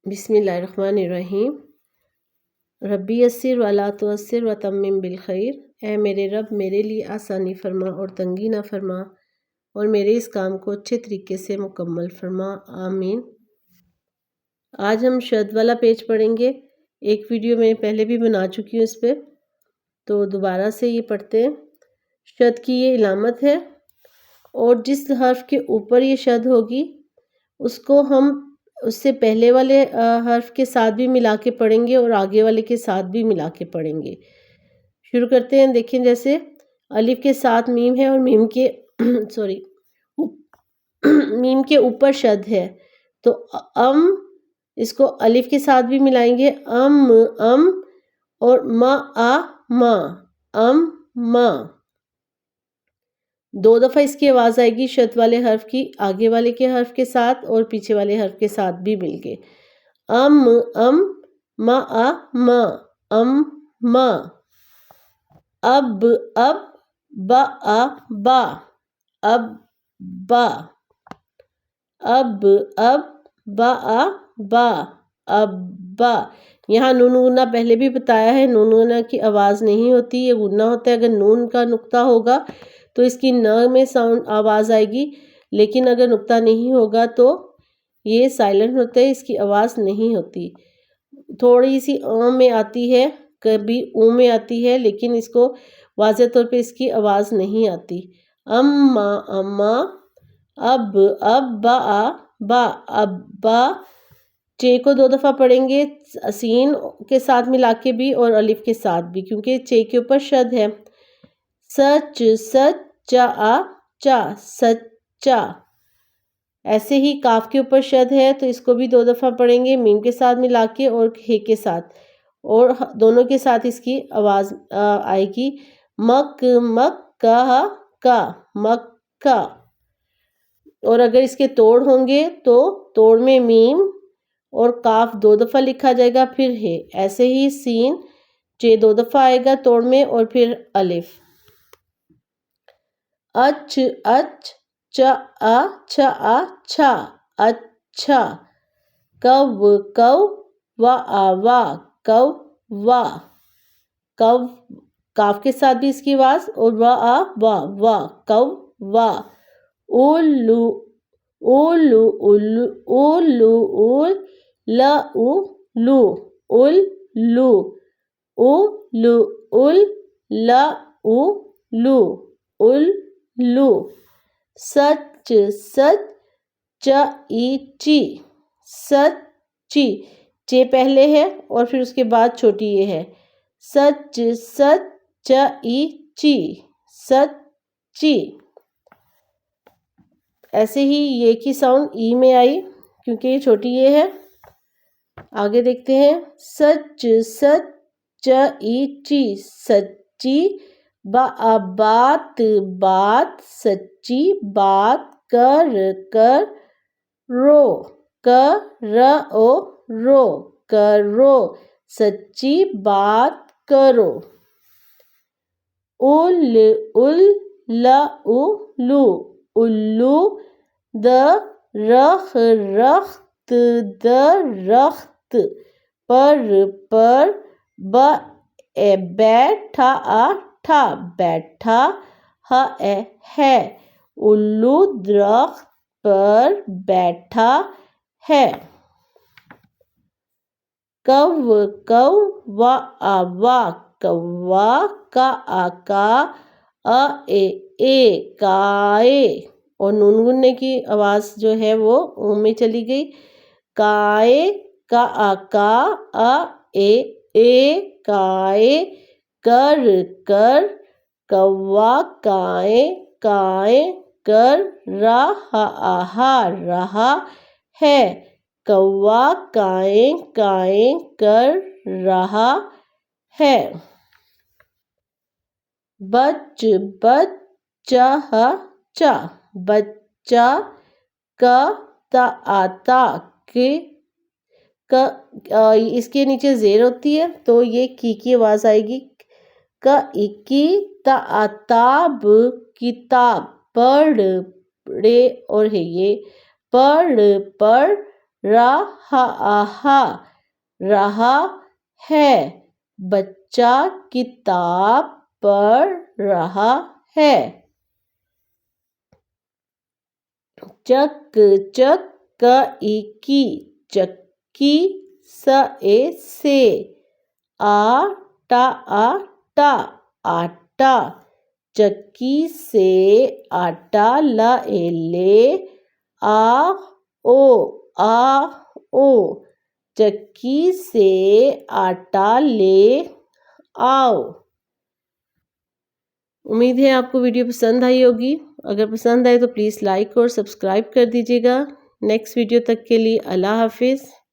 بسم اللہ الرحمن الرحیم۔ ربی یسر ولا تعسر وتمم بالخیر۔ اے میرے رب میرے لیے آسانی فرما اور تنگی نہ فرما، اور میرے اس کام کو اچھے طریقے سے مکمل فرما، آمین۔ آج ہم شد والا پیج پڑھیں گے۔ ایک ویڈیو میں پہلے بھی بنا چکی ہوں اس پہ، تو دوبارہ سے یہ پڑھتے ہیں۔ شد کی یہ علامت ہے، اور جس حرف کے اوپر یہ شد ہوگی اس کو ہم اس سے پہلے والے حرف کے ساتھ بھی ملا کے پڑھیں گے اور آگے والے کے ساتھ بھی ملا کے پڑھیں گے۔ شروع کرتے ہیں۔ دیکھیں، جیسے الف کے ساتھ میم ہے اور میم کے میم کے اوپر شد ہے، تو اس کو الف کے ساتھ بھی ملائیں گے، ام، اور ما، ما۔ دو دفعہ اس کی آواز آئے گی شد والے حرف کی، آگے والے کے حرف کے ساتھ اور پیچھے والے حرف کے ساتھ بھی مل کے۔ ما، ما۔ اب، با، اب، با۔ ابا۔ یہاں نون غنہ پہلے بھی بتایا ہے، نون غنہ کی آواز نہیں ہوتی، یہ غنہ ہوتا ہے۔ اگر نون کا نقطہ ہوگا تو اس کی ن میں آواز آئے گی، لیکن اگر نقطہ نہیں ہوگا تو یہ سائلنٹ ہوتا ہے، اس کی آواز نہیں ہوتی۔ تھوڑی سی میں آتی ہے، کبھی او میں آتی ہے، لیکن اس کو واضح طور پہ اس کی آواز نہیں آتی۔ اما، اب، با، ابا۔ چے کو دو دفعہ پڑھیں گے، سین کے ساتھ ملا کے بھی اور الف کے ساتھ بھی، کیونکہ چے کے اوپر شد ہے۔ سچ، سچا۔ ایسے ہی کاف کے اوپر شد ہے، تو اس کو بھی دو دفعہ پڑھیں گے، میم کے ساتھ ملا کے اور ہے کے ساتھ، اور دونوں کے ساتھ اس کی آواز آئے گی۔ مکہ۔ اور اگر اس کے توڑ ہوں گے تو توڑ میں میم اور کاف دو دفعہ لکھا جائے گا، پھر ہے۔ ایسے ہی سین، چے دو دفعہ آئے گا توڑ میں، اور پھر الف۔ اچ، چھا، اچھا۔ وا، کاف کے ساتھ بھی اس کی آواز، اور وا، اولو، سچ، سچی۔ چے پہلے ہے اور پھر اس کے بعد چھوٹی یہ ہے۔ سچی۔ ایسے ہی یہ کی ساؤنڈ ای میں آئی، کیونکہ یہ چھوٹی یہ ہے۔ آگے دیکھتے ہیں۔ سچی۔ بات، سچی بات۔ کرو، سچی بات کرو۔ الو، درخت۔ پر، بیٹھا، ہے۔ الو درخت پر بیٹھا ہے۔ کوا، کائے، اور نون غننے کی آواز جو ہے وہ او میں چلی گئی۔ کائے، کائے۔ کوا، کائے۔ کر، رہا ہے۔ کوا، کائے، کر رہا ہے۔ بچہ۔ اس کے نیچے زیر ہوتی ہے، تو یہ کی آواز آئے گی۔ کتاب، کتاب۔ پڑھے، اور ہے یہ۔ پڑھ، رہا رہا ہے، بچہ کتاب پڑھ رہا ہے۔ چک کی چکی سے، آٹا آٹا، چکی سے آٹا لے آؤ، چکی سے آٹا لے آؤ۔ امید ہے آپ کو ویڈیو پسند آئی ہوگی۔ اگر پسند آئے تو پلیز لائک اور سبسکرائب کر دیجیے گا۔ نیکسٹ ویڈیو تک کے لیے اللہ حافظ۔